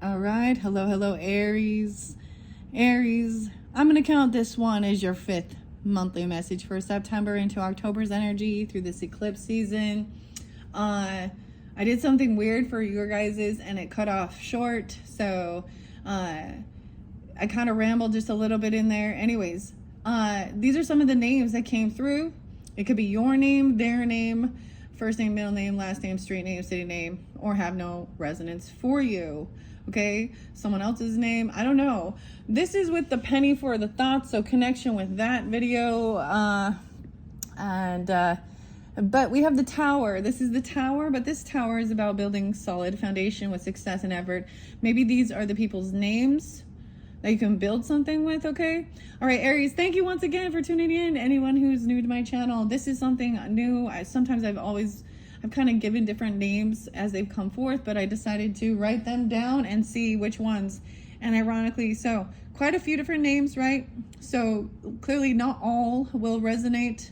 All right. Hello, Aries. Aries, I'm going to count this one as your 5th monthly message for September into October's energy through this eclipse season. I did something weird for your guys's and it cut off short. So I kind of rambled just a little bit in there. Anyways, these are some of the names that came through. It could be your name, their name, first name, middle name, last name, street name, city name, or have no resonance for you. Okay, someone else's name, I don't know. This is with the penny for the thoughts, so connection with that video. But we have the tower. This is the tower, but this tower is about building solid foundation with success and effort. Maybe these are the people's names that you can build something with, okay? All right, Aries, thank you once again for tuning in. Anyone who's new to my channel, this is something new. Sometimes I've kind of given different names as they've come forth, but I decided to write them down and see which ones. And ironically, so quite a few different names, right? So clearly not all will resonate,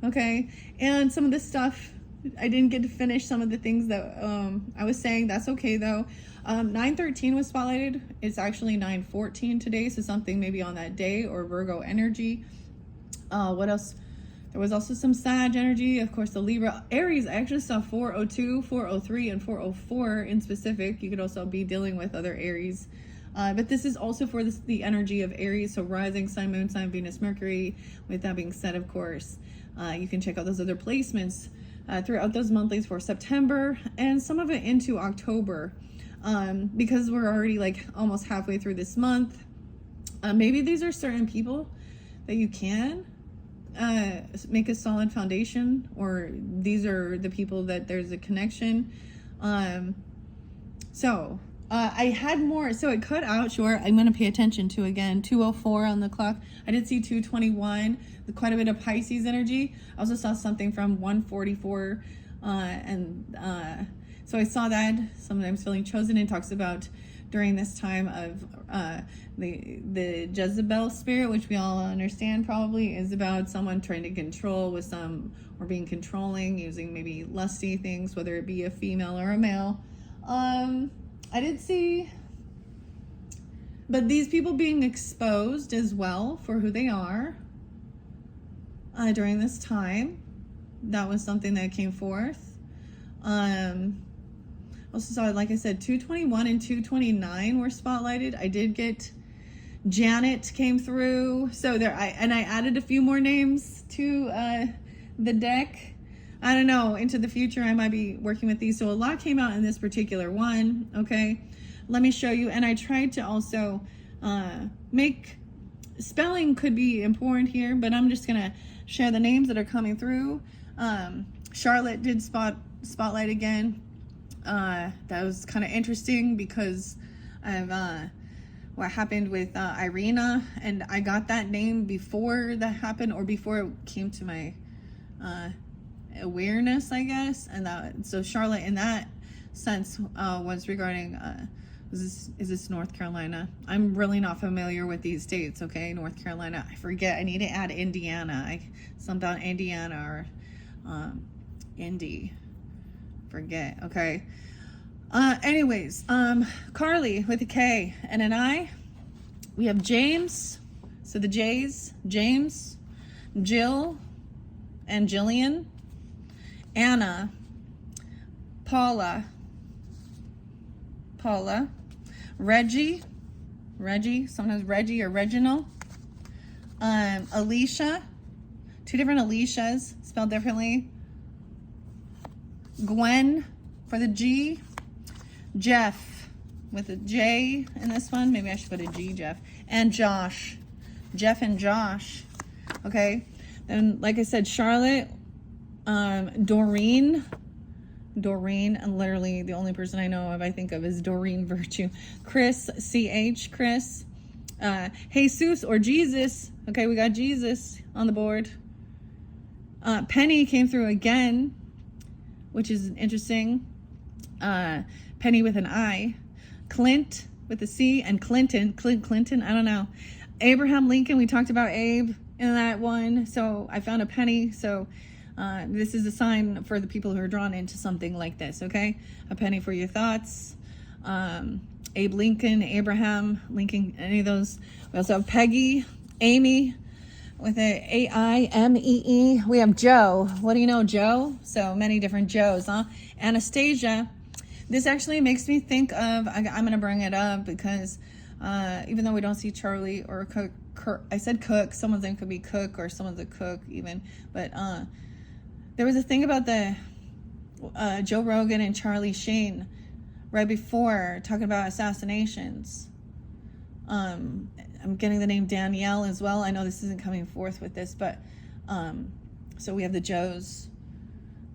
okay? And some of this stuff, I didn't get to finish some of the things that I was saying. That's okay though. 9/13 was spotlighted. It's actually 9/14 today, so something maybe on that day or Virgo energy. What else? There was also some Sag energy, of course, the Libra. Aries, I actually saw 402, 403, and 404 in specific. You could also be dealing with other Aries. But this is also for the energy of Aries, so rising sign, moon sign, Venus, Mercury. With that being said, of course, you can check out those other placements throughout those monthlies for September and some of it into October. Because we're already like almost halfway through this month. Maybe these are certain people that you can make a solid foundation, or these are the people that there's a connection. I had more, so it cut out short. I'm going to pay attention to again 2:04 on the clock. I did see 2:21, quite a bit of Pisces energy. I also saw something from 1:44 so I saw that sometimes feeling chosen. It talks about during this time of the Jezebel spirit, which we all understand probably is about someone trying to control with some, or being controlling using maybe lusty things, whether it be a female or a male. I did see, but these people being exposed as well for who they are during this time. That was something that came forth. Also saw, like I said, 221 and 229 were spotlighted. I did get Janet came through. So there, I added a few more names to the deck. I don't know, into the future I might be working with these. So a lot came out in this particular one. Okay, let me show you. And I tried to also make spelling could be important here, but I'm just gonna share the names that are coming through. Charlotte did spotlight again. That was kind of interesting because of what happened with Irina, and I got that name before that happened, or before it came to my awareness, I guess. And so Charlotte in that sense was regarding is this North Carolina? I'm really not familiar with these states. Okay, North Carolina, I forget. I need to add Indiana. Something about Indiana or Indy, forget. Okay, anyways, Carly with a K and an I. We have James, so the J's, James, Jill and Jillian, Anna, Paula, Reggie, sometimes Reggie or Reginald, Alicia, two different Alicias spelled differently, Gwen for the G, Jeff with a J in this one. Maybe I should put a G, Jeff, and Josh, Jeff and Josh. Okay, then like I said, Charlotte, Doreen, and literally the only person I know of I think of is Doreen Virtue. Chris, CH, Chris, Jesus or Jesus. Okay, we got Jesus on the board. Penny came through again, which is interesting. Penny with an I. Clint with a C, and Clinton, I don't know. Abraham Lincoln, we talked about Abe in that one. So I found a penny. So this is a sign for the people who are drawn into something like this, okay? A penny for your thoughts. Abe Lincoln, Abraham Lincoln, any of those. We also have Peggy, Amy with a A-I-M-E-E. We have Joe. What do you know, Joe? So many different Joes, huh? Anastasia. This actually makes me think of, I'm going to bring it up because even though we don't see Charlie or Cook, I said Cook, someone's name could be Cook or someone's a Cook even, but there was a thing about the Joe Rogan and Charlie Sheen right before talking about assassinations. I'm getting the name Danielle as well. I know this isn't coming forth with this, but so we have the Joes,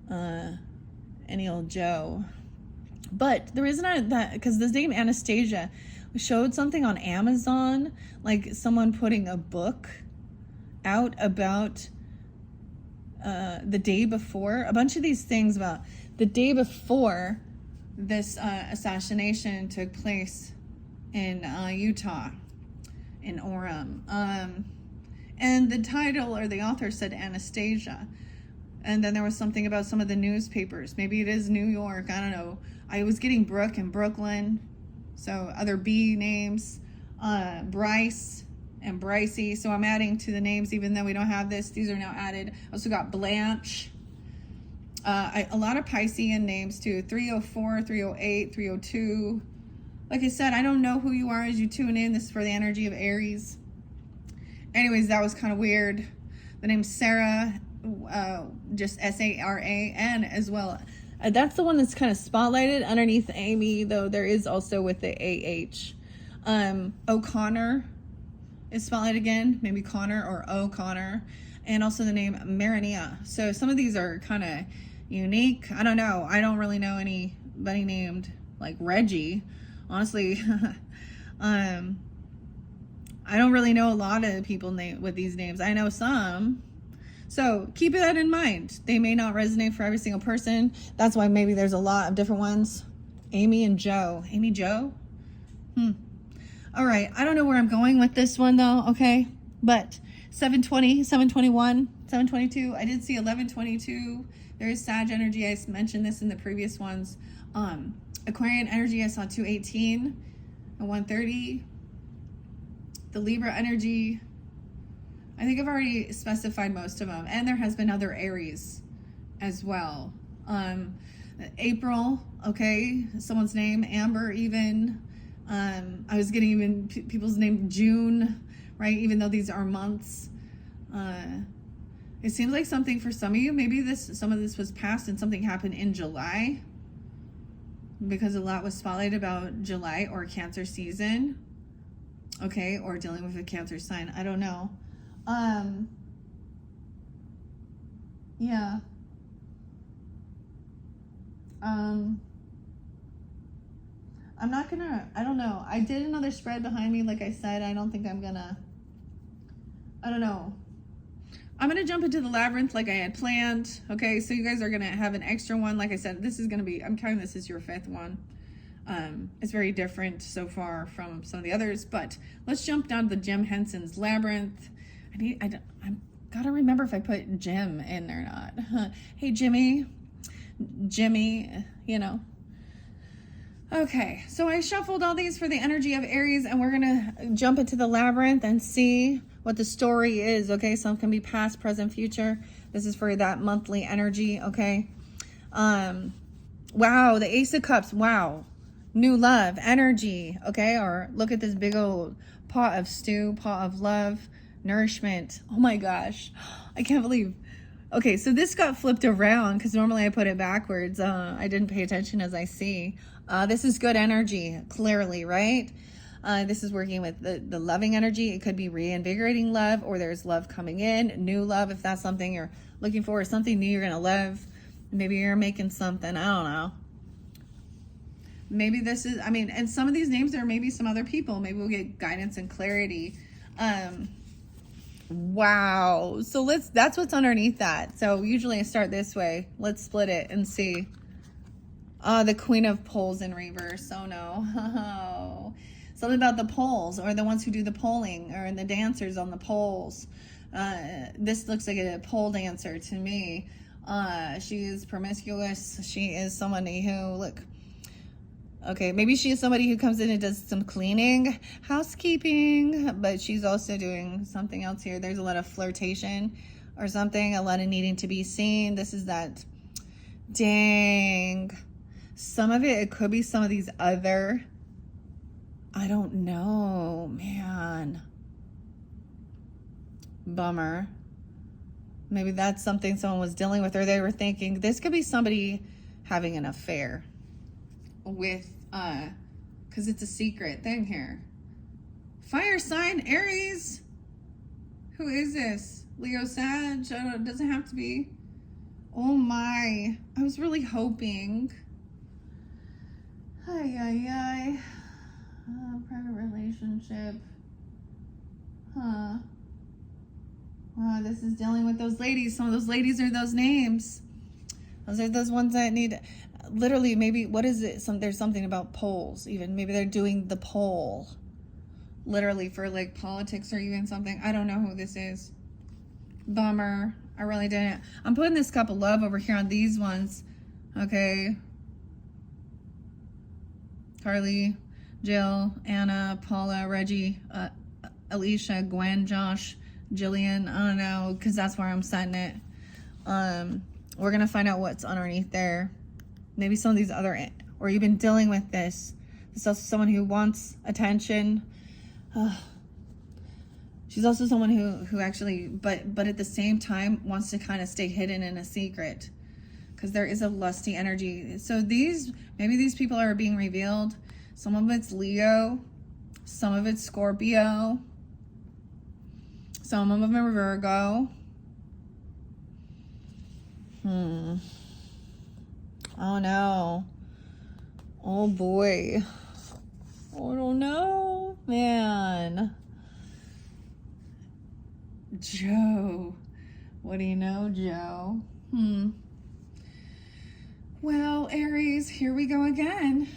any old Joe. But the reason that, because this name Anastasia showed something on Amazon, like someone putting a book out about the day before, a bunch of these things about the day before this assassination took place in Utah, in Orem. And the title or the author said Anastasia. And then there was something about some of the newspapers. Maybe it is New York. I don't know. I was getting Brooke and Brooklyn. So other B names. Bryce and Brycey. So I'm adding to the names even though we don't have this. These are now added. I also got Blanche. A lot of Piscean names too. 304, 308, 302. Like I said, I don't know who you are as you tune in. This is for the energy of Aries. Anyways, that was kind of weird. The name Sarah, just S-A-R-A-N as well. That's the one that's kind of spotlighted underneath Amy, though there is also with the A-H. O'Connor is spotlighted again, maybe Connor or O'Connor. And also the name Marinia. So some of these are kind of unique. I don't know. I don't really know anybody named like Reggie. Honestly, I don't really know a lot of people with these names. I know some. So keep that in mind. They may not resonate for every single person. That's why maybe there's a lot of different ones. Amy and Joe. Amy Joe? All right. I don't know where I'm going with this one though. Okay. But 720, 721, 722. I did see 1122. There is Sag energy. I mentioned this in the previous ones. Aquarian energy, I saw 218 and 130. The Libra energy, I think I've already specified most of them. And there has been other Aries as well. April, okay, someone's name, Amber even. I was getting even people's name, June, right? Even though these are months. It seems like something for some of you, maybe some of this was past and something happened in July. Because a lot was spotlighted about July or Cancer season. Okay, or dealing with a Cancer sign. I don't know. Yeah. I'm not gonna, I don't know. I did another spread behind me, like I said. I don't think I'm gonna, I don't know. I'm going to jump into the labyrinth like I had planned. Okay, so you guys are going to have an extra one. Like I said, this is going to be, I'm counting this as your fifth one. It's very different so far from some of the others, but let's jump down to Jim Henson's labyrinth. I've got to remember if I put Jim in or not. Hey, Jimmy, you know. Okay, so I shuffled all these for the energy of Aries, and we're going to jump into the labyrinth and see what the story is, okay? Some can be past, present, future. This is for that monthly energy, okay? Wow, the Ace of Cups, wow. New love, energy, okay? Or look at this big old pot of stew, pot of love, nourishment. Oh my gosh, I can't believe. Okay, so this got flipped around because normally I put it backwards. I didn't pay attention as I see. This is good energy, clearly, right? This is working with the loving energy. It could be reinvigorating love, or there's love coming in, new love, if that's something you're looking for, or something new you're going to love. Maybe you're making something, I don't know. Maybe this is, I mean, and some of these names, there may be some other people. Maybe we'll get guidance and clarity. Wow. So that's what's underneath that. So usually I start this way. Let's split it and see. The Queen of Poles in reverse. Oh no. Something about the poles, or the ones who do the polling, or the dancers on the poles. This looks like a pole dancer to me. She is promiscuous. She is somebody who, look, Okay, maybe she is somebody who comes in and does some cleaning, housekeeping, but she's also doing something else here. There's a lot of flirtation or something, a lot of needing to be seen. This is that, dang. Some of it could be some of these other, I don't know, man. Bummer. Maybe that's something someone was dealing with, or they were thinking, this could be somebody having an affair with, because it's a secret thing here. Fire sign, Aries. Who is this? Leo, Sag? It doesn't have to be. Oh my. I was really hoping. Ay, ay, ay. Private relationship. Huh. Wow, this is dealing with those ladies. Some of those ladies are those names. Those are those ones that need, literally, maybe, what is it? There's something about polls, even. Maybe they're doing the poll. Literally for like politics or even something. I don't know who this is. Bummer. I really didn't. I'm putting this cup of love over here on these ones. Okay. Carly, Jill, Anna, Paula, Reggie, Alicia, Gwen, Josh, Jillian. I don't know, because that's where I'm setting it. We're going to find out what's underneath there. Maybe some of these other, or you've been dealing with this. This is also someone who wants attention. She's also someone who actually, but at the same time wants to kind of stay hidden in a secret, because there is a lusty energy. So maybe these people are being revealed. Some of it's Leo, some of it's Scorpio, some of them are Virgo. Oh no. Oh boy. I don't know, man. Joe. What do you know, Joe? Well, Aries, here we go again.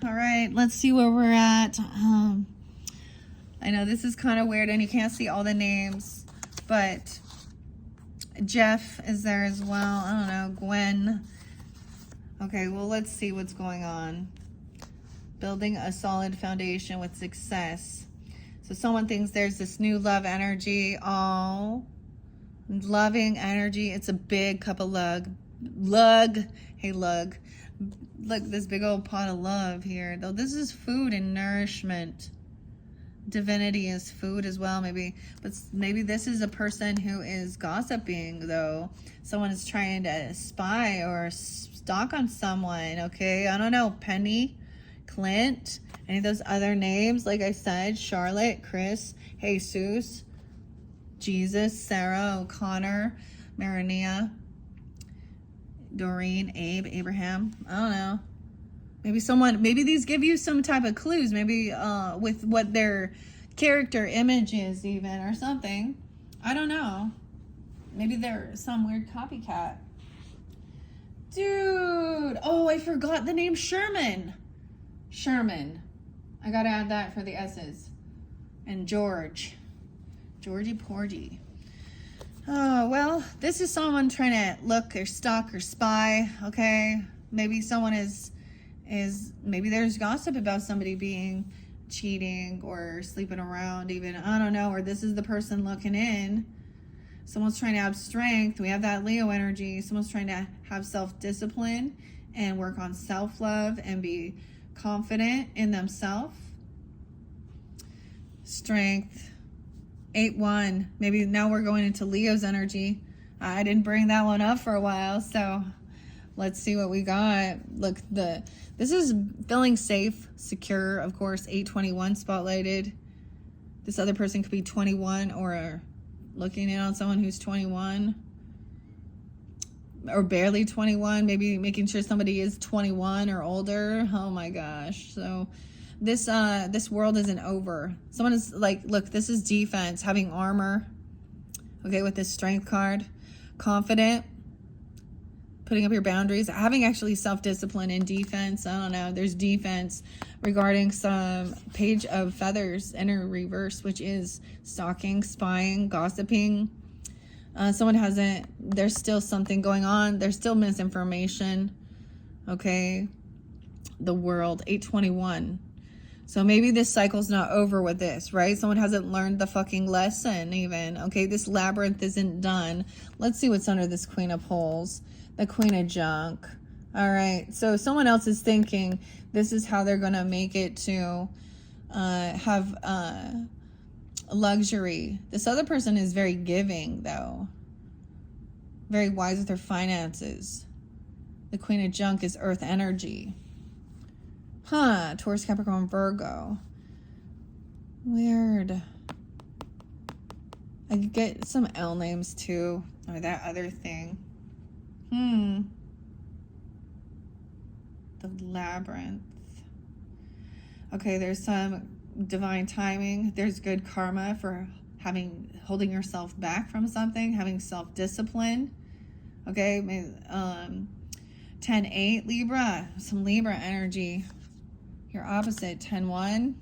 All right, let's see where we're at. I know this is kind of weird and you can't see all the names, but Jeff is there as well. I don't know, Gwen. Okay, well, let's see what's going on. Building a solid foundation with success. So someone thinks there's this new love energy. Oh, loving energy. It's a big cup of lug. Hey, lug. Look, this big old pot of love here. Though this is food and nourishment. Divinity is food as well, maybe. But maybe this is a person who is gossiping, though. Someone is trying to spy or stalk on someone, okay? I don't know. Penny, Clint, any of those other names, like I said, Charlotte, Chris, Jesus, Jesus, Sarah, O'Connor, Marinia, Doreen, Abe, Abraham. I don't know. Maybe these give you some type of clues, maybe with what their character image is even, or something. I don't know. Maybe they're some weird copycat. Dude. Oh, I forgot the name Sherman. I gotta add that for the S's. And Georgie Porgy. Oh, well, this is someone trying to look or stalk or spy, okay? Maybe someone maybe there's gossip about somebody being cheating or sleeping around even. I don't know. Or this is the person looking in. Someone's trying to have strength. We have that Leo energy. Someone's trying to have self-discipline and work on self-love and be confident in themselves. Strength. 8-1. Maybe now we're going into Leo's energy. I didn't bring that one up for a while, so let's see what we got. Look, this is feeling safe, secure, of course. 821 spotlighted. This other person could be 21 or looking in on someone who's 21 or barely 21, maybe making sure somebody is 21 or older. Oh my gosh. So this world isn't over. Someone is like, look, this is defense, having armor. Okay, with this strength card. Confident. Putting up your boundaries. Having actually self-discipline in defense. I don't know. There's defense regarding some Page of Feathers inner reverse, which is stalking, spying, gossiping. There's still something going on. There's still misinformation. Okay. The World, 821. So maybe this cycle's not over with this, right? Someone hasn't learned the fucking lesson even. Okay, this labyrinth isn't done. Let's see what's under this Queen of Poles. The Queen of Junk. All right, so someone else is thinking this is how they're going to make it to have luxury. This other person is very giving, though. Very wise with their finances. The Queen of Junk is earth energy. Huh, Taurus, Capricorn, Virgo. Weird. I could get some L names too, or that other thing. The Labyrinth. Okay, there's some divine timing. There's good karma for holding yourself back from something, having self-discipline. Okay, 10-8, Libra. Some Libra energy. Your opposite, 10-1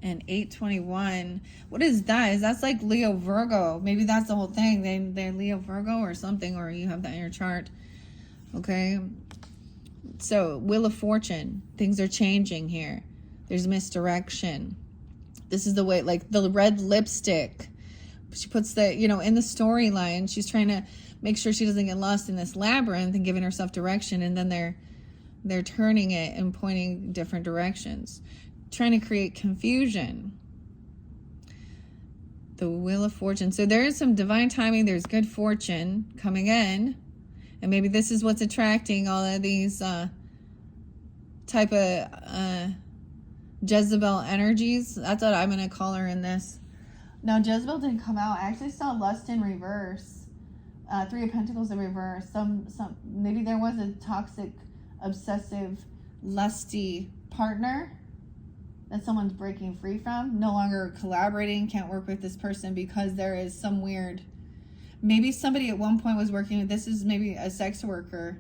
and 8-21. What is that? That's like Leo Virgo. Maybe that's the whole thing. They're Leo Virgo or something, or you have that in your chart. Okay. So, Wheel of Fortune. Things are changing here. There's misdirection. This is the way, like the red lipstick. She puts the, in the storyline, she's trying to make sure she doesn't get lost in this labyrinth and giving herself direction. And then they're turning it and pointing different directions, trying to create confusion. The Wheel of Fortune. So there is some divine timing. There's good fortune coming in. And maybe this is what's attracting all of these type of Jezebel energies. That's what I'm going to call her in this. Now, Jezebel didn't come out. I actually saw Lust in reverse. Three of Pentacles in reverse. Maybe there was a toxic, obsessive, lusty partner that someone's breaking free from, no longer collaborating, can't work with this person because there is some weird, maybe somebody at one point was working with, this is maybe a sex worker.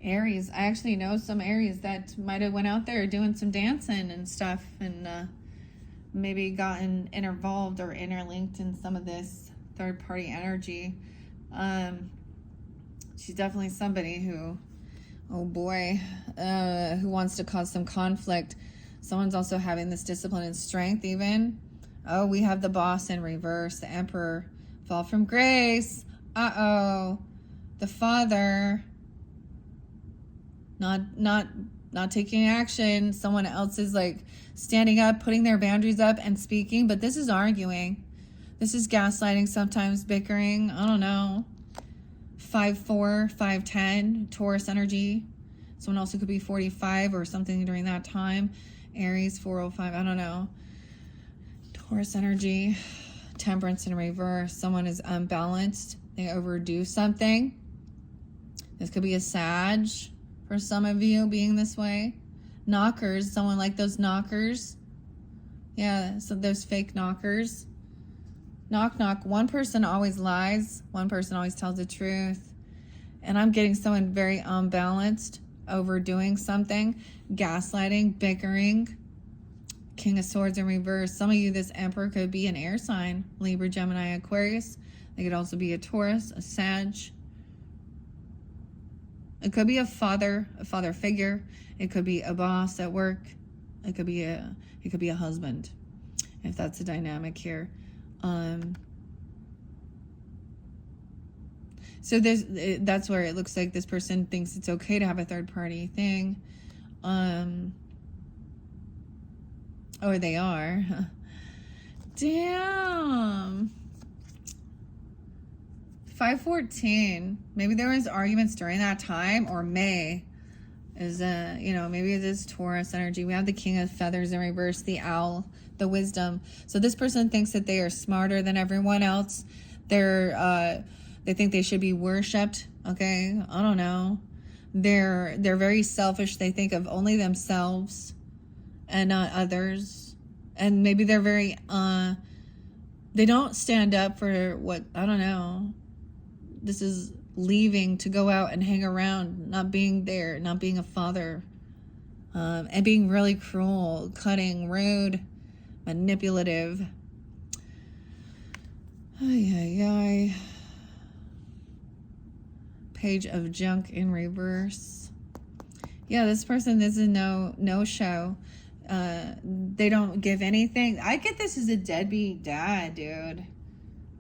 Aries, I actually know some Aries that might have went out there doing some dancing and stuff, and maybe gotten involved or interlinked in some of this third party energy. She's definitely somebody who, oh boy, who wants to cause some conflict. Someone's also having this discipline and strength even. Oh, we have the Boss in reverse, the Emperor, fall from grace. Uh-oh. The Father, not taking action. Someone else is like standing up, putting their boundaries up and speaking, but this is arguing. This is gaslighting, sometimes bickering. I don't know. 5-4, 5-10, Taurus energy. Someone also could be 45 or something during that time. Aries, 405, I don't know. Taurus energy, Temperance in reverse. Someone is unbalanced. They overdo something. This could be a Sag for some of you being this way. Knockers, someone like those knockers. Yeah, so those fake knockers. Knock, knock. One person always lies. One person always tells the truth. And I'm getting someone very unbalanced, overdoing something, gaslighting, bickering. King of Swords in reverse. Some of you, this Emperor could be an air sign. Libra, Gemini, Aquarius. They could also be a Taurus, a Sag. It could be a father figure. It could be a boss at work. It could be a husband, if that's the dynamic here. So that's where it looks like this person thinks it's okay to have a third party thing. Or they are. Damn. 514. Maybe there was arguments during that time, or May is maybe it is Taurus energy. We have the King of Feathers in reverse, the Owl, the Wisdom. So this person thinks that they are smarter than everyone else. They think they should be worshipped. Okay, I don't know. They're very selfish. They think of only themselves and not others. And maybe they're very they don't stand up for what, I don't know. This is leaving to go out and hang around, not being there, not being a father, and being really cruel, cutting, rude, manipulative. Ay, ay, ay. Page of Junk in reverse. Yeah, this person is a no show. They don't give anything. I get this as a deadbeat dad, dude,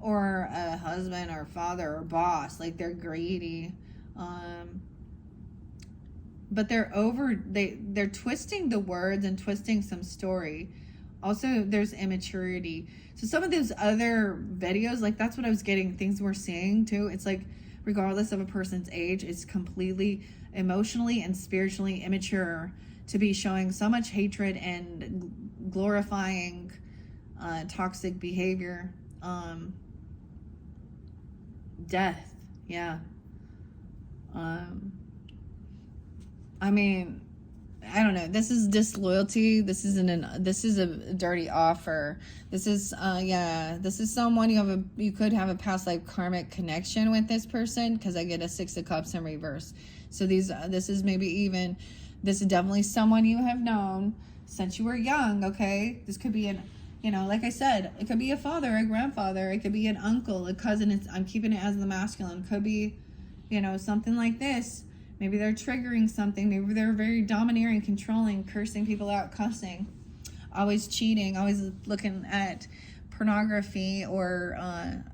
or a husband or father or boss. Like, they're greedy. But they're twisting the words and twisting some story. Also, there's immaturity. So some of those other videos, like, that's what I was getting, things we're seeing too. It's like, regardless of a person's age, it's completely emotionally and spiritually immature to be showing so much hatred and glorifying toxic behavior. Death, yeah. I mean, I don't know. This is disloyalty. This is a dirty offer. This is this is someone you could have a past life karmic connection with this person, because I get a 6 of Cups in reverse. So this is definitely someone you have known since you were young, okay? This could be like I said, it could be a father, a grandfather, it could be an uncle, a cousin. I'm keeping it as the masculine. It could be, something like this. Maybe they're triggering something. Maybe they're very domineering, controlling, cursing people out, cussing, always cheating, always looking at pornography or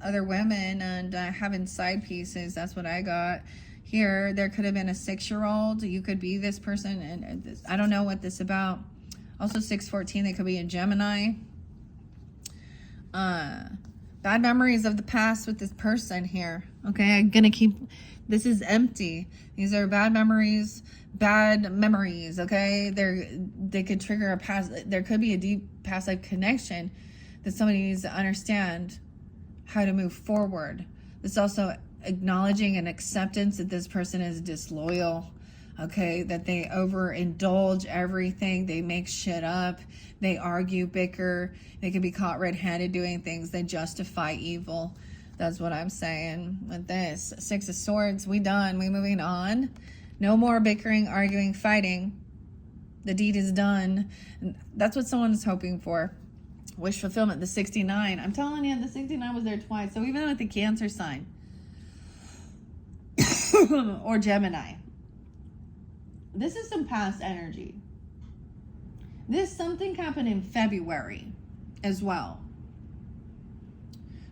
other women and having side pieces. That's what I got here. There could have been a 6-year-old. You could be this person, and I don't know what this is about. Also 614, they could be a Gemini. Bad memories of the past with this person here. Okay, I'm gonna keep... This is empty. These are bad memories, okay? They could trigger a past... There could be a deep past life connection that somebody needs to understand how to move forward. It's also acknowledging and acceptance that this person is disloyal, okay? That they overindulge everything. They make shit up. They argue, bicker. They can be caught red-handed doing things. They justify evil. That's what I'm saying with this. 6 of Swords, we done. We moving on. No more bickering, arguing, fighting. The deed is done. And that's what someone is hoping for. Wish fulfillment, the 69. I'm telling you, the 69 was there twice. So even with the Cancer sign or Gemini, this is some past energy. Something happened in February as well.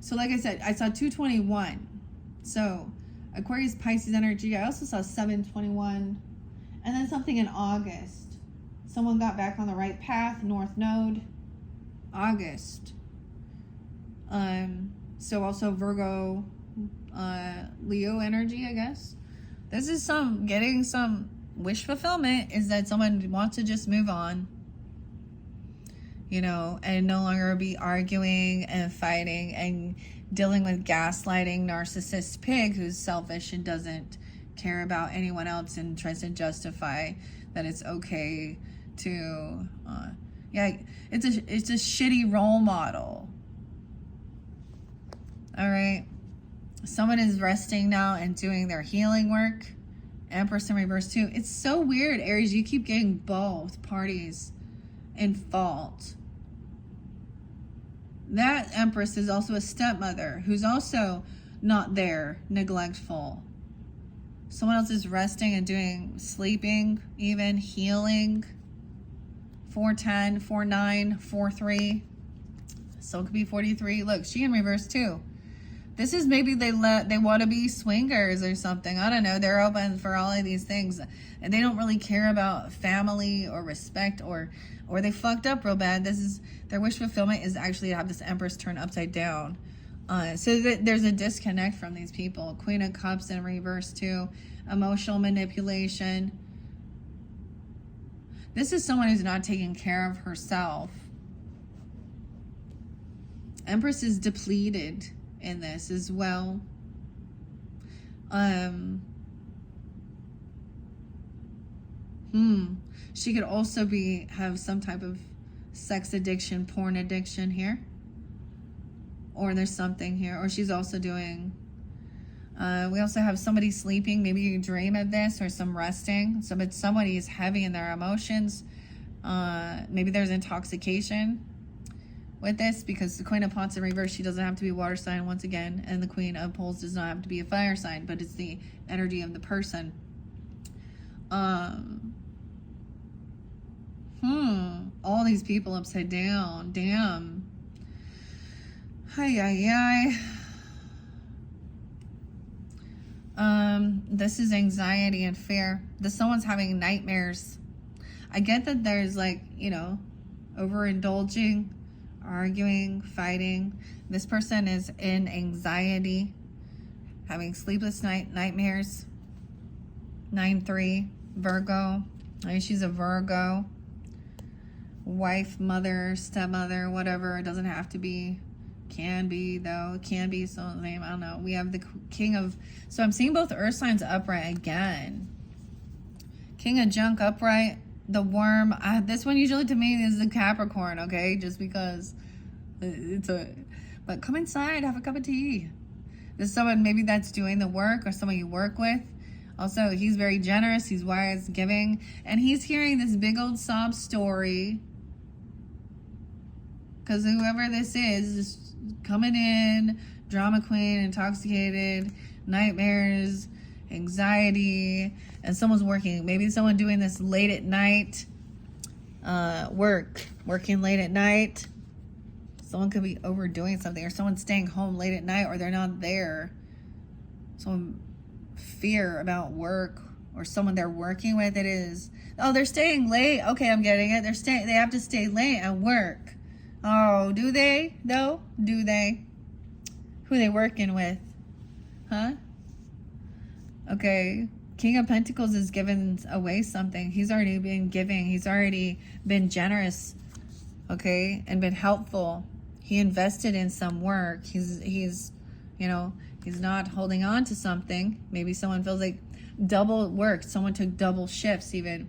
So like I said, I saw 221. So Aquarius, Pisces energy. I also saw 721. And then something in August. Someone got back on the right path, North Node. August. So also Virgo, Leo energy, I guess. This is getting some wish fulfillment, is that someone wants to just move on. And no longer be arguing and fighting and dealing with gaslighting, narcissist pig who's selfish and doesn't care about anyone else and tries to justify that it's okay to, it's a shitty role model. All right. Someone is resting now and doing their healing work. Empress in reverse too. It's so weird, Aries. You keep getting both parties in fault. That Empress is also a stepmother who's also not there, neglectful. Someone else is resting and sleeping, even healing. 410, 49, 43. So it could be 43. Look, she in reverse too. This is maybe they want to be swingers or something. I don't know. They're open for all of these things. And they don't really care about family or respect or they fucked up real bad. Their wish fulfillment is actually to have this Empress turn upside down. So there's a disconnect from these people. Queen of Cups in reverse too. Emotional manipulation. This is someone who's not taking care of herself. Empress is depleted in this as well. She could also have some type of sex addiction, porn addiction here. Or there's something here. Or she's also doing... we also have somebody sleeping. Maybe you dream of this or some resting. So but somebody is heavy in their emotions. Maybe there's intoxication. with this, because the Queen of Pots in reverse, she doesn't have to be a water sign once again, and the Queen of Poles does not have to be a fire sign, but it's the energy of the person. All these people upside down. Damn. Hi. This is anxiety and fear. Someone's having nightmares. I get that there's like, you know, overindulging, arguing, fighting. This person is in anxiety, having sleepless nightmares. 9-3, Virgo. I mean, she's a Virgo. Wife, mother, stepmother, whatever. It doesn't have to be. Can be, though. It can be someone's name. I don't know. We have the King of... So I'm seeing both Earth signs upright again. King of Junk upright. The Worm. This one usually to me is the Capricorn, okay? Just because it's a... But come inside. Have a cup of tea. There's someone maybe that's doing the work, or someone you work with. Also, he's very generous. He's wise, giving. And he's hearing this big old sob story. Because whoever this is just coming in, drama queen, intoxicated, nightmares, anxiety, and someone's working. Maybe someone doing this late at night, working late at night. Someone could be overdoing something, or someone staying home late at night, or they're not there. Some fear about work, or someone they're working with. It is, oh, they're staying late. Okay, I'm getting it. They have to stay late at work. Oh, do they, though? Do they? Who are they working with? Huh? Okay. King of Pentacles is giving away something. He's already been giving. He's already been generous, okay, and been helpful. He invested in some work. He's you know, he's not holding on to something. Maybe someone feels like double work. Someone took double shifts even.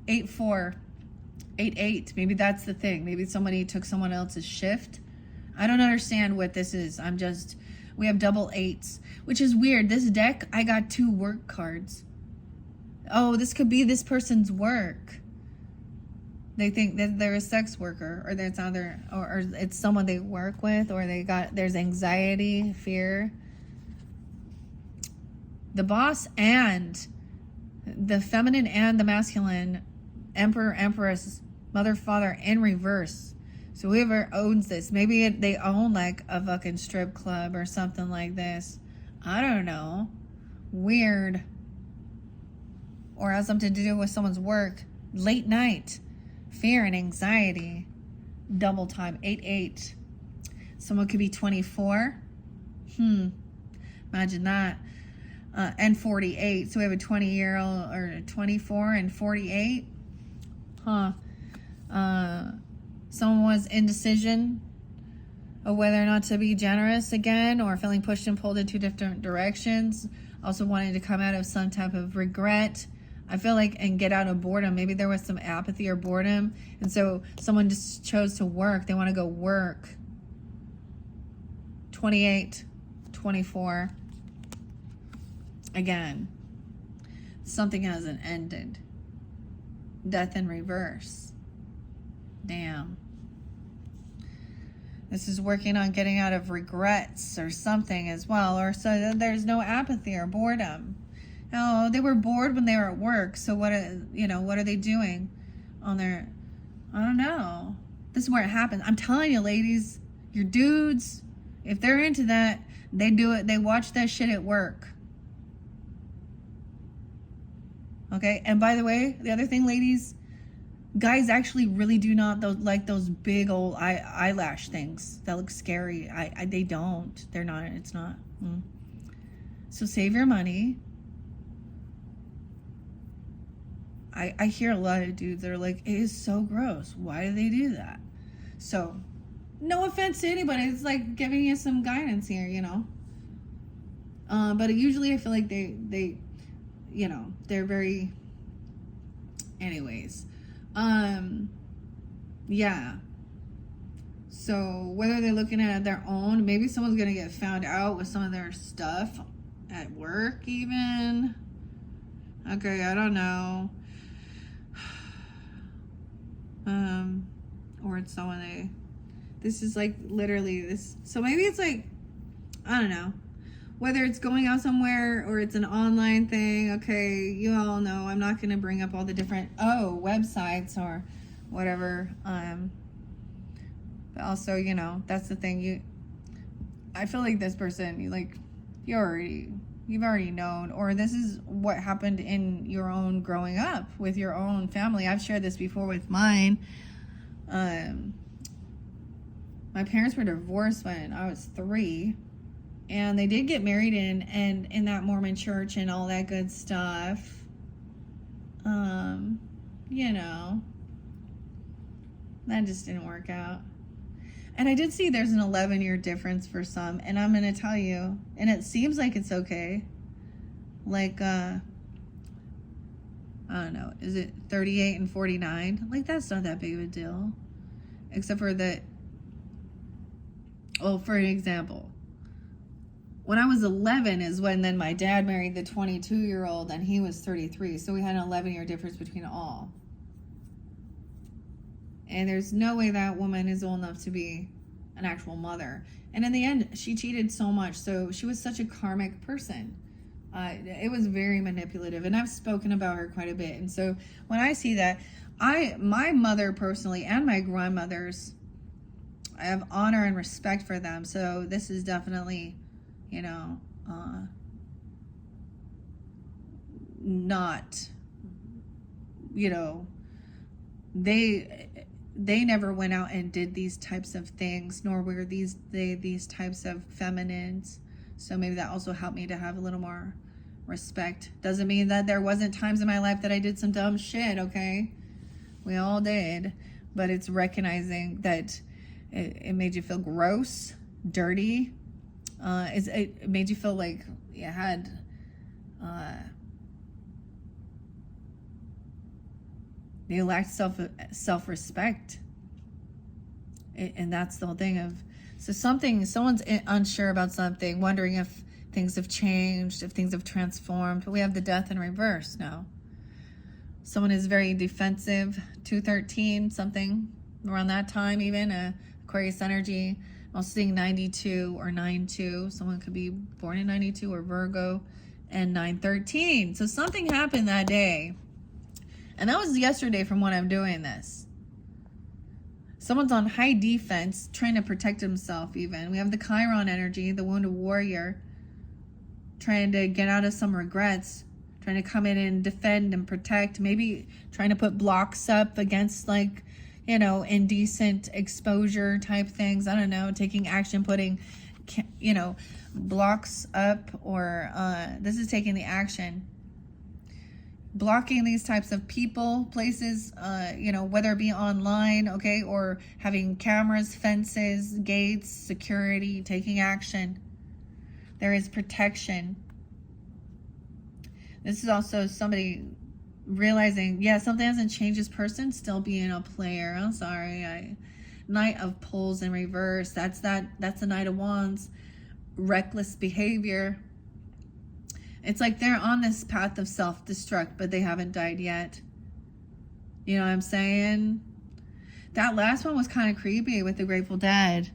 8-4. 8-8. Maybe that's the thing. Maybe somebody took someone else's shift. I don't understand what this is. We have double 8s, which is weird. This deck, I got 2 work cards. Oh, this could be this person's work. They think that they're a sex worker, or that's other, or it's someone they work with, or there's anxiety, fear. The Boss and the feminine and the masculine, Emperor, Empress, Mother, Father in reverse. So whoever owns this, maybe they own like a fucking strip club or something like this. I don't know. Weird. Or has something to do with someone's work. Late night. Fear and anxiety. Double time. 8-8. Someone could be 24. Imagine that. And 48. So we have a 20-year-old, or 24 and 48. Someone was indecision of whether or not to be generous again, or feeling pushed and pulled in 2 different directions. Also wanting to come out of some type of regret. I feel like, and get out of boredom. Maybe there was some apathy or boredom, and so someone just chose to work. They want to go work. 28, 24. Again, something hasn't ended. Death in reverse. Damn. This is working on getting out of regrets or something as well. Or so there's no apathy or boredom. Oh, they were bored when they were at work. So what are they doing on their, I don't know. This is where it happens. I'm telling you, ladies, your dudes, if they're into that, they do it. They watch that shit at work. Okay. And by the way, the other thing, ladies, guys actually really do not like those big old eyelash things that look scary. They don't. They're not. It's not. So save your money. I hear a lot of dudes that are like, it is so gross. Why do they do that? So, no offense to anybody. It's like giving you some guidance here, you know. But usually I feel like they you know, they're very, anyways. Yeah. So whether they're looking at their own, maybe someone's going to get found out with some of their stuff at work even. Okay, I don't know. Or it's someone This is like literally this. So maybe it's like, I don't know, whether it's going out somewhere or it's an online thing. Okay, you all know I'm not going to bring up all the different websites or whatever. But also, you know, that's the thing. I feel like this person, you've already known, or this is what happened in your own growing up with your own family. I've shared this before with mine. My parents were divorced when I was 3, and they did get married in that Mormon church and all that good stuff. You know, that just didn't work out. And I did see there's an 11-year difference for some, and I'm going to tell you, and it seems like it's okay. Like, I don't know, is it 38 and 49? Like, that's not that big of a deal. Except for that, well, for an example, when I was 11 is when then my dad married the 22-year-old, and he was 33. So we had an 11-year difference between all. And there's no way that woman is old enough to be an actual mother. And in the end, she cheated so much. So she was such a karmic person. It was very manipulative. And I've spoken about her quite a bit. And so when I see that, my mother personally and my grandmothers, I have honor and respect for them. So this is definitely, you know, not, you know, they never went out and did these types of things, nor were these types of feminines. So maybe that also helped me to have a little more respect. Doesn't mean that there wasn't times in my life that I did some dumb shit, okay? We all did. But it's recognizing that it made you feel gross, dirty. It made you feel like you had they lacked self-respect. And that's the whole thing of, so someone's unsure about something, wondering if things have changed, if things have transformed. We have the death in reverse now. Someone is very defensive, 213, something around that time, even Aquarius energy. I'm also seeing 92 or 92. Someone could be born in 92 or Virgo, and 913. So something happened that day. And that was yesterday from when I'm doing this. Someone's on high defense, trying to protect himself even. We have the Chiron energy, the wounded warrior, trying to get out of some regrets, trying to come in and defend and protect, maybe trying to put blocks up against, like, you know, indecent exposure type things. I don't know, taking action, putting, you know, blocks up, or this is taking the action. Blocking these types of people, places, you know, whether it be online, okay, or having cameras, fences, gates, security, taking action. There is protection. This is also somebody realizing, yeah, something hasn't changed. This person still being a player. I'm sorry. Knight of Pulls in reverse. That's the Knight of Wands. Reckless behavior. It's like they're on this path of self-destruct, but they haven't died yet. You know what I'm saying? That last one was kind of creepy with the Grateful Dead,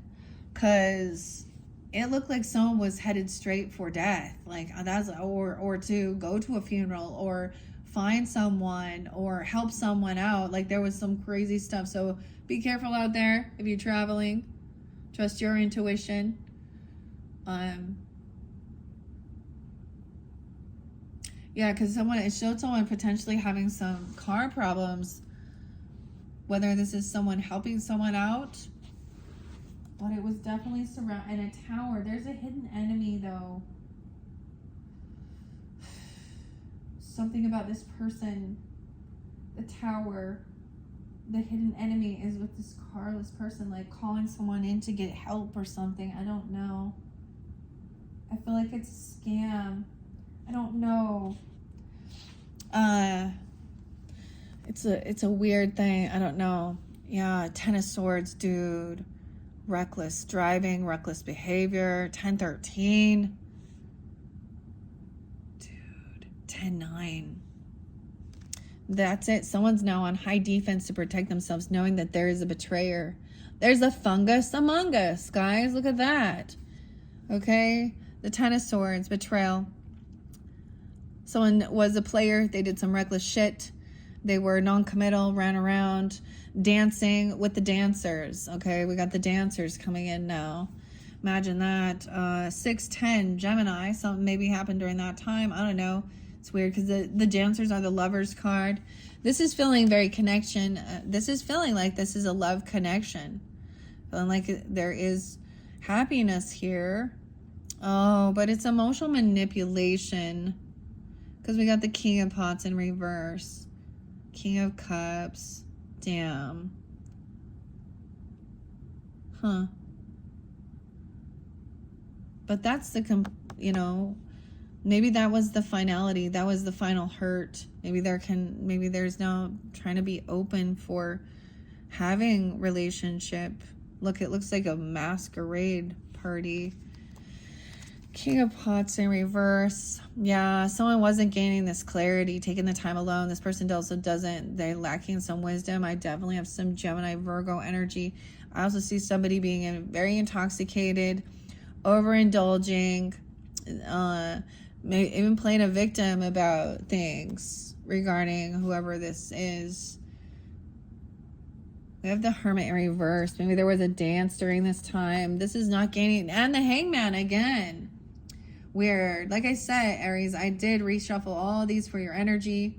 because it looked like someone was headed straight for death. Like, that's, or to go to a funeral, or find someone, or help someone out. Like, there was some crazy stuff. So be careful out there if you're traveling. Trust your intuition. Yeah, because it showed someone potentially having some car problems. Whether this is someone helping someone out, but it was definitely surrounded in a tower. There's a hidden enemy, though. Something about this person, the tower, the hidden enemy is with this carless person, like calling someone in to get help or something. I don't know. I feel like it's a scam. I don't know. It's a weird thing. I don't know. Yeah, Ten of Swords, dude. Reckless driving, reckless behavior. 1013. Dude, 10-9. That's it. Someone's now on high defense to protect themselves, knowing that there is a betrayer. There's a fungus among us, guys. Look at that. Okay. The Ten of Swords, betrayal. Someone was a player. They did some reckless shit. They were non-committal, ran around dancing with the dancers. Okay, we got the dancers coming in now. Imagine that. 6-10, Gemini. Something maybe happened during that time. I don't know. It's weird because the dancers are the lovers card. This is feeling very connection. This is feeling like this is a love connection. Feeling like there is happiness here. Oh, but it's emotional manipulation. Because we got the King of Pots in reverse. King of Cups. Damn. Huh. But that's the, maybe that was the finality. That was the final hurt. Maybe there's no trying to be open for having relationship. Look, it looks like a masquerade party. King of Pots in reverse. Yeah, someone wasn't gaining this clarity, taking the time alone. This person also doesn't. They're lacking some wisdom. I definitely have some Gemini, Virgo energy. I also see somebody being very intoxicated, overindulging, maybe even playing a victim about things regarding whoever this is. We have the Hermit in reverse. Maybe there was a dance during this time. This is not gaining. And the Hangman again. Weird. Like I said, Aries, I did reshuffle all these for your energy.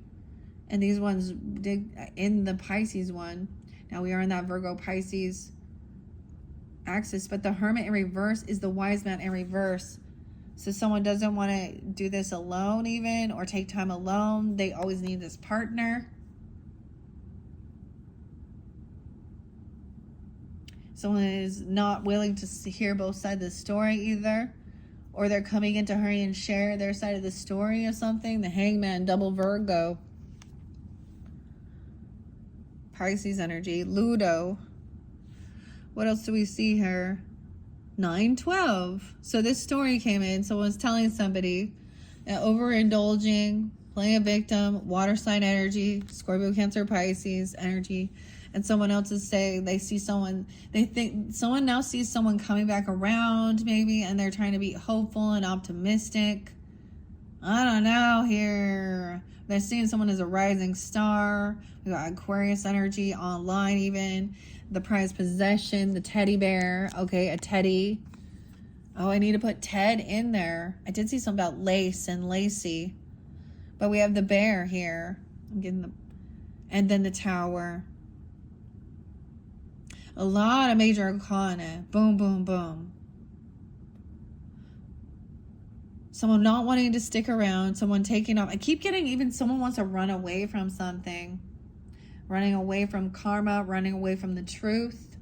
And these ones did in the Pisces one. Now we are in that Virgo Pisces axis. But the Hermit in reverse is the Wise Man in reverse. So someone doesn't want to do this alone even. Or take time alone. They always need this partner. Someone is not willing to hear both sides of the story either. Or they're coming in to hurry and share their side of the story or something. The Hangman, double Virgo. Pisces energy. Ludo. What else do we see here? 9-12. So this story came in. Someone's telling somebody overindulging, playing a victim, water sign energy, Scorpio, Cancer, Pisces energy. And someone else is saying they see someone, they think someone now sees someone coming back around maybe, and they're trying to be hopeful and optimistic. I don't know here. They're seeing someone as a rising star. We got Aquarius energy online even. The prized possession, the teddy bear. Okay, a teddy. Oh, I need to put Ted in there. I did see something about lace and lacy. But we have the bear here. I'm getting the, and then the tower. A lot of major arcana. Boom, boom, boom. Someone not wanting to stick around. Someone taking off. I keep getting even someone wants to run away from something. Running away from karma. Running away from the truth.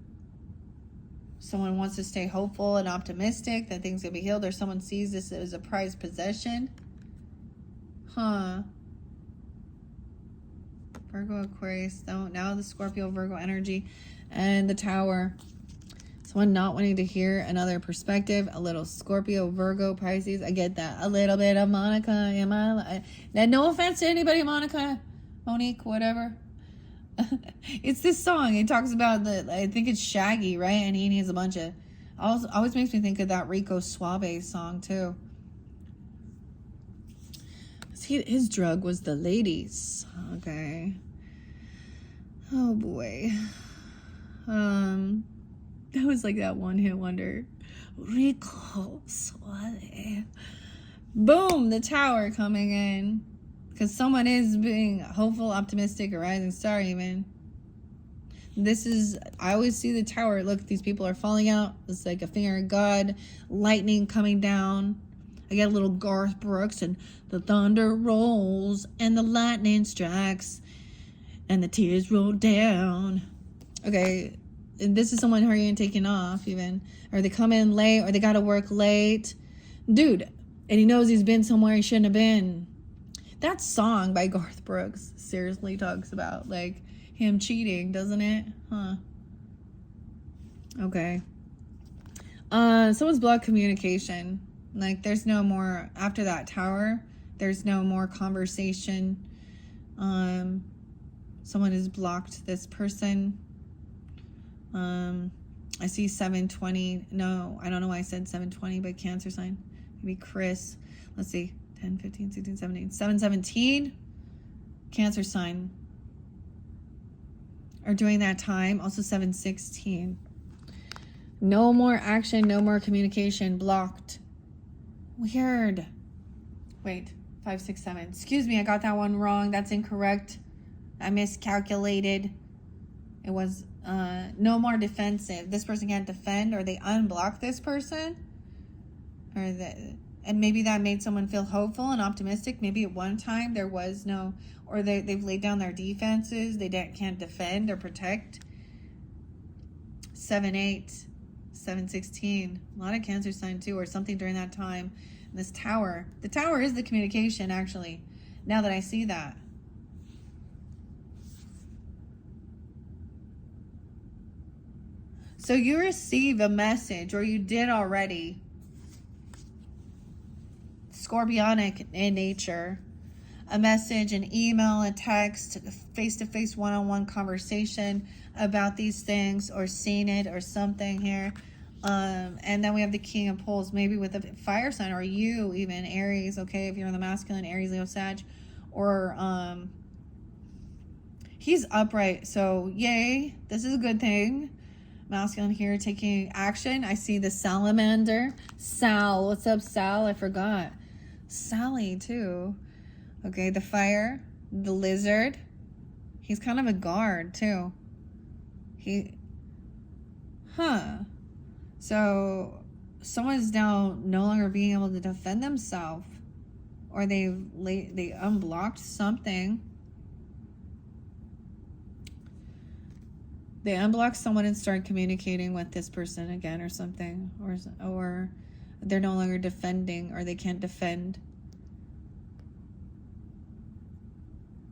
Someone wants to stay hopeful and optimistic that things will be healed. Or someone sees this as a prized possession. Huh. Virgo, Aquarius. Now the Scorpio, Virgo energy. And the tower. Someone not wanting to hear another perspective. A little Scorpio, Virgo, Pisces. I get that. A little bit of Monica in my life. Now, no offense to anybody, Monica, Monique, whatever. It's this song. It talks about I think it's Shaggy, right? And he needs a bunch of... Always makes me think of that Rico Suave song, too. His drug was the ladies. Okay. Oh, boy. That was like that one hit wonder. Rico Suave. Boom, the tower coming in. Because someone is being hopeful, optimistic, a rising star even. This is, I always see the tower. Look, these people are falling out. It's like a finger of God. Lightning coming down. I get a little Garth Brooks and the thunder rolls and the lightning strikes and the tears roll down. Okay, and this is someone hurrying, taking off even. Or they come in late, or they got to work late. Dude, and he knows he's been somewhere he shouldn't have been. That song by Garth Brooks seriously talks about, like, him cheating, doesn't it? Huh. Okay. Someone's blocked communication. Like, there's no more, after that tower, there's no more conversation. Someone has blocked this person. I see 720. No, I don't know why I said 720, but Cancer sign. Maybe Chris. Let's see. 10, 15, 16, 17. 717. Cancer sign. Or during that time. Also 716. No more action. No more communication. Blocked. Weird. Wait. 5, 6, 7. Excuse me. I got that one wrong. That's incorrect. I miscalculated. It was no more defensive. This person can't defend, or they unblock this person, and maybe that made someone feel hopeful and optimistic. Maybe at one time there was no, or they've laid down their defenses. They can't defend or protect. 7, 8, 7, 16. A lot of Cancer sign too, or something during that time. And this Tower. The Tower is the communication, actually. Now that I see that. So you receive a message, or you did already, Scorpionic in nature, a message, an email, a text, face-to-face, one-on-one conversation about these things, or seen it or something here. And then we have the King of Pulls, maybe with a fire sign, or you even, Aries, okay, if you're in the masculine, Aries, Leo, Sag, or he's upright, so yay, this is a good thing. Masculine here taking action. I see the salamander. Sal. What's up, Sal? I forgot. Sally, too. Okay, the fire. The lizard. He's kind of a guard, too. So, someone's now no longer being able to defend themselves. Or they unblocked something. They unblock someone and start communicating with this person again or something. Or they're no longer defending, or they can't defend.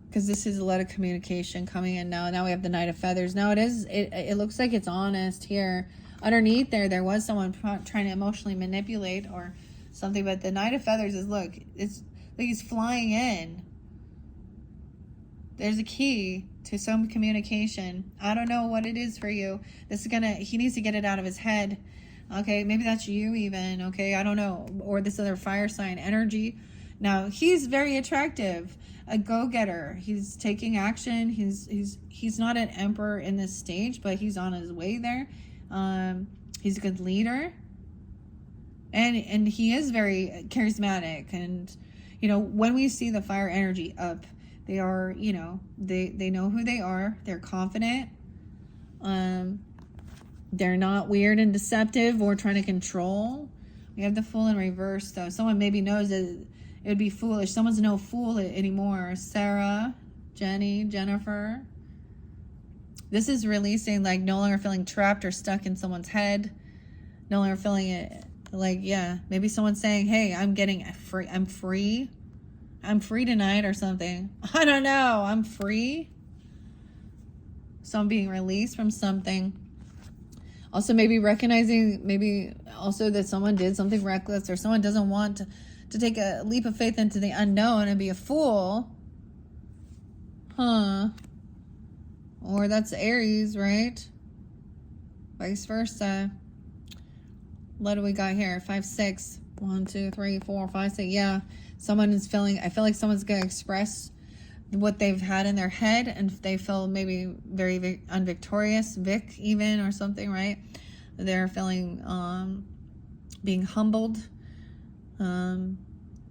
Because this is a lot of communication coming in now. Now we have the Knight of Feathers. Now it looks like it's honest here. Underneath there was someone trying to emotionally manipulate or something. But the Knight of Feathers is, look, it's like he's flying in. There's a key to some communication. I don't know what it is for you. He needs to get it out of his head. Okay, maybe that's you even, okay? I don't know. Or this other fire sign energy. Now, he's very attractive. A go-getter. He's taking action. He's not an emperor in this stage, but he's on his way there. He's a good leader. And he is very charismatic. And, when we see the fire energy up, they are, they know who they are. They're confident. They're not weird and deceptive or trying to control. We have the Fool in reverse, though. Someone maybe knows that it would be foolish. Someone's no fool anymore. Sarah, Jenny, Jennifer. This is releasing, like, no longer feeling trapped or stuck in someone's head. No longer feeling it, like, yeah. Maybe someone's saying, hey, I'm free. I'm free tonight or something. I don't know. I'm free. So I'm being released from something. Also, maybe recognizing, maybe also that someone did something reckless, or someone doesn't want to take a leap of faith into the unknown and be a fool. Or that's Aries, right? Vice versa. What do we got here? 5, 6. 1, 2, 3, 4, 5, 6. Yeah. Someone is feeling, I feel like someone's going to express what they've had in their head, and they feel maybe very unvictorious, Vic even, or something, right? They're feeling being humbled,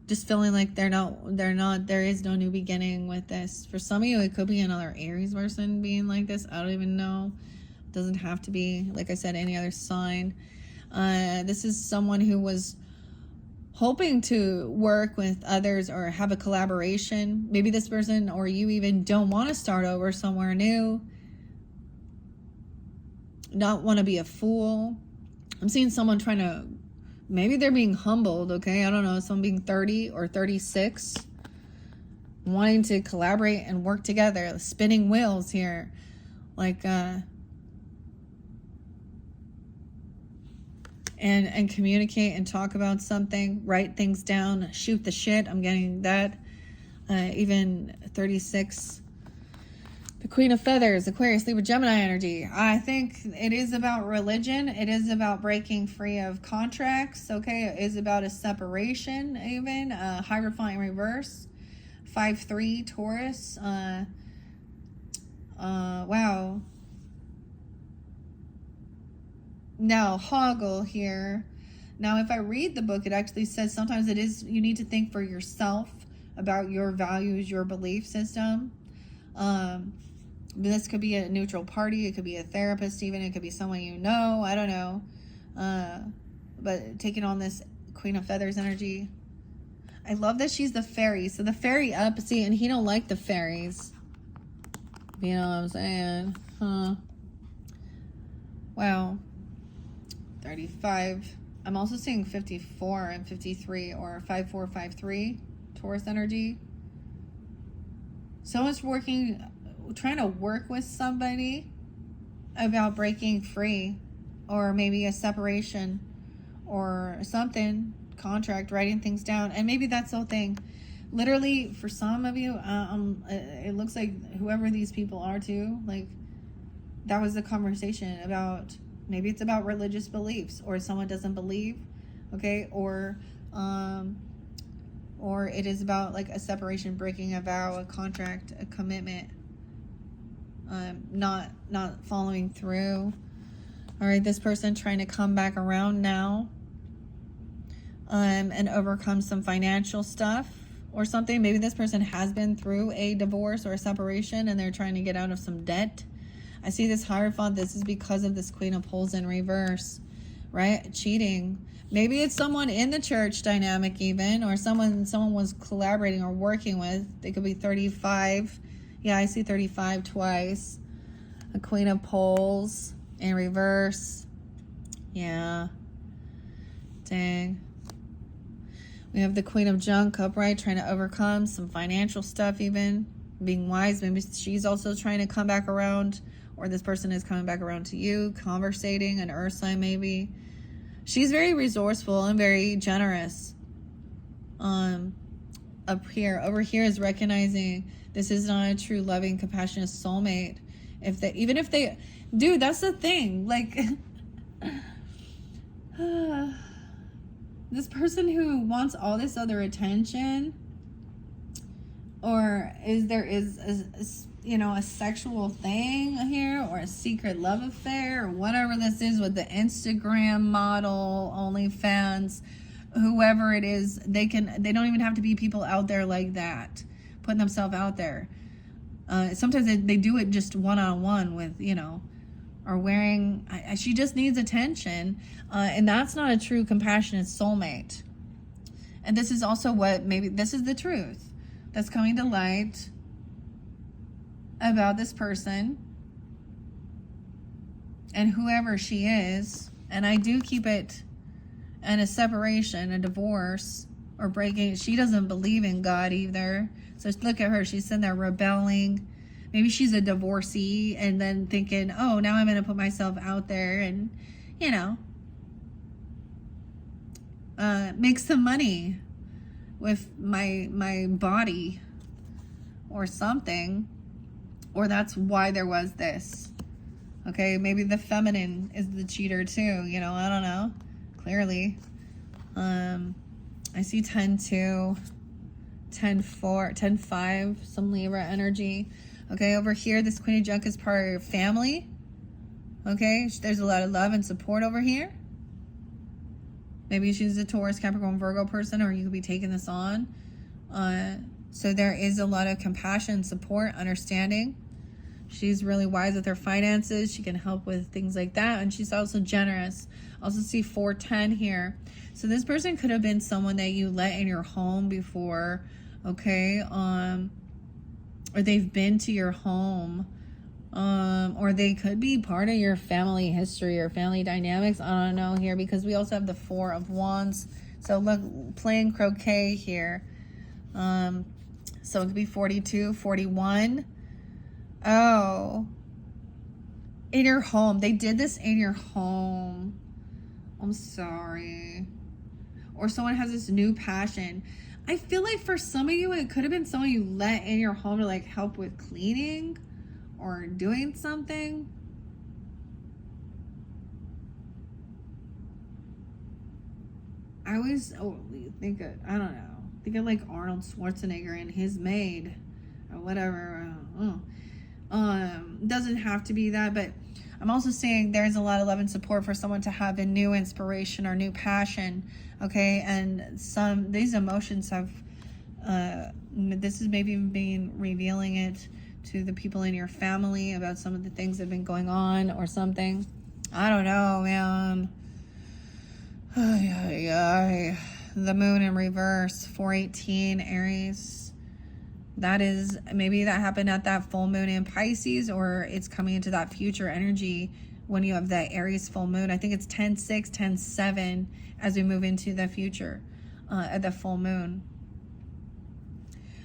just feeling like there is no new beginning with this. For some of you, it could be another Aries person being like this. I don't even know. It doesn't have to be, like I said, any other sign. This is someone who was hoping to work with others or have a collaboration. Maybe this person or you even don't want to start over somewhere new. Not want to be a fool. I'm seeing someone trying to, maybe they're being humbled, okay? I don't know, someone being 30 or 36, wanting to collaborate and work together, spinning wheels here. Like, and communicate and talk about something, write things down, shoot the shit. I'm getting that. Even 36. The Queen of Feathers, Aquarius, Libra, Gemini energy. I think it is about religion. It is about breaking free of contracts. Okay, it is about a separation, even. Hierophant in reverse. 5-3 Taurus. Wow. Now, Hoggle here. Now, if I read the book, it actually says sometimes it is, you need to think for yourself about your values, your belief system. This could be a neutral party. It could be a therapist even. It could be someone you know. I don't know. But taking on this Queen of Feathers energy. I love that she's the fairy. So the fairy up, see, and he don't like the fairies. You know what I'm saying? Huh. Wow. 35. I'm also seeing 54 and 53 or 5453 Taurus energy. Someone's trying to work with somebody about breaking free, or maybe a separation or something, contract, writing things down. And maybe that's the whole thing. Literally, for some of you, it looks like whoever these people are too, like that was the conversation about, maybe it's about religious beliefs, or someone doesn't believe, okay, or it is about like a separation, breaking a vow, a contract, a commitment, not following through. All right, this person trying to come back around now, and overcome some financial stuff or something. Maybe this person has been through a divorce or a separation and they're trying to get out of some debt. I see this Hierophant. This is because of this Queen of Pole in reverse, right? Cheating. Maybe it's someone in the church dynamic even, or someone was collaborating or working with. They could be 35. Yeah, I see 35 twice. A Queen of Poles in reverse. Yeah. Dang. We have the Queen of Junk upright, trying to overcome some financial stuff even. Being wise. Maybe she's also trying to come back around, or this person is coming back around to you, conversating, an earth sign maybe. She's very resourceful and very generous. Up here. Over here is recognizing this is not a true, loving, compassionate soulmate. Even if they, dude, that's the thing. Like, this person who wants all this other attention, or there is a sexual thing here, or a secret love affair, or whatever this is with the Instagram model, OnlyFans, whoever it is, they don't even have to be people out there like that, putting themselves out there. Sometimes they do it just one-on-one with, or wearing, she just needs attention. And that's not a true compassionate soulmate. And this is also maybe this is the truth that's coming to light about this person and whoever she is. And I do keep it in a separation, a divorce, or breaking. She doesn't believe in God either. So look at her. She's sitting there rebelling. Maybe she's a divorcee and then thinking, oh, now I'm going to put myself out there and, make some money with my body or something. Or that's why there was this. Okay, maybe the feminine is the cheater too. I don't know. Clearly. I see 10-2, 10-4, 10-5, some Libra energy. Okay, over here, this Queen of Junk is part of your family. Okay, there's a lot of love and support over here. Maybe she's a Taurus, Capricorn, Virgo person, or you could be taking this on. So there is a lot of compassion, support, understanding. She's really wise with her finances. She can help with things like that. And she's also generous. Also see 410 here. So this person could have been someone that you let in your home before. Okay. Or they've been to your home. Or they could be part of your family history or family dynamics. I don't know here, because we also have the 4 of Wands. So look, playing croquet here. So it could be 42, 41. Oh, in your home. They did this in your home. I'm sorry. Or someone has this new passion. I feel like for some of you, it could have been someone you let in your home to like help with cleaning or doing something. I always think of, I don't know, think of like Arnold Schwarzenegger and his maid or whatever. Doesn't have to be that, but I'm also saying there's a lot of love and support for someone to have a new inspiration or new passion. Okay, and these emotions have this is maybe being revealing it to the people in your family about some of the things that have been going on or something. I don't know, man. The moon in reverse, 418 Aries. That is, maybe that happened at that full moon in Pisces, or it's coming into that future energy when you have that Aries full moon. I think it's 10-6, 10-7 as we move into the future at the full moon.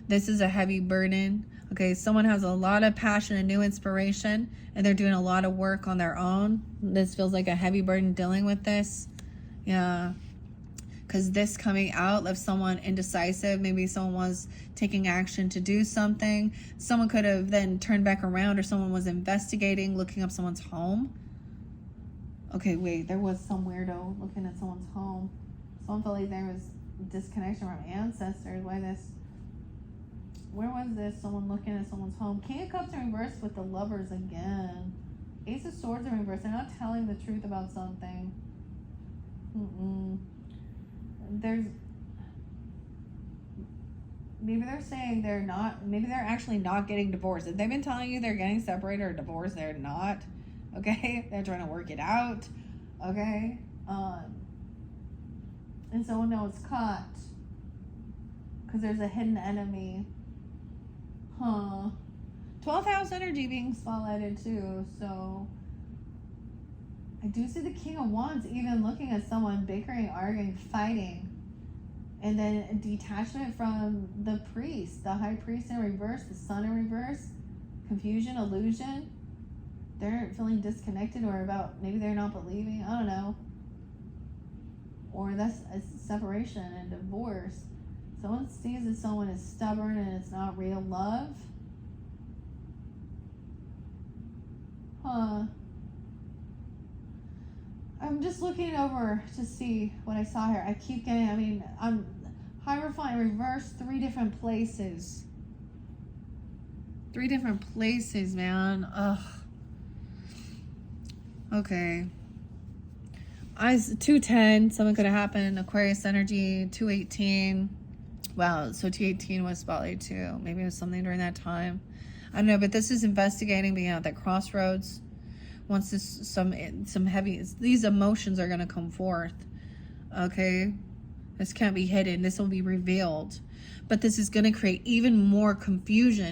This is a heavy burden. Okay, someone has a lot of passion and new inspiration, and they're doing a lot of work on their own. This feels like a heavy burden dealing with this. Yeah, because this coming out of someone indecisive, maybe someone was taking action to do something. Someone could have then turned back around, or someone was investigating, looking up someone's home. Okay, wait, there was some weirdo looking at someone's home. Someone felt like there was disconnection from ancestors. Where was this? Someone looking at someone's home. King of Cups in reverse with the Lovers again. Ace of Swords in reverse. They're not telling the truth about something. Maybe they're saying maybe they're actually not getting divorced. If they've been telling you they're getting separated or divorced, they're not. Okay? They're trying to work it out. Okay? And someone knows caught. Because there's a hidden enemy. 12th house energy being spotlighted too, so I do see the King of Wands even looking at someone bickering, arguing, fighting. And then detachment from the priest, the high priest in reverse, the sun in reverse, confusion, illusion. They're feeling disconnected, or about maybe they're not believing, I don't know. Or that's a separation and divorce. Someone sees that someone is stubborn and it's not real love. I'm just looking over to see what I saw here. I keep getting, I'm Hierophant in reverse, 3 different places. 3 different places, man. Ugh. Okay. 210, something could have happened. Aquarius energy, 218. Wow, so 218 was spotlight too. Maybe it was something during that time. I don't know, but this is investigating, being at that crossroads. Once this some heavy, these emotions are going to come forth. Okay, this can't be hidden. This will be revealed, but this is going to create even more confusion.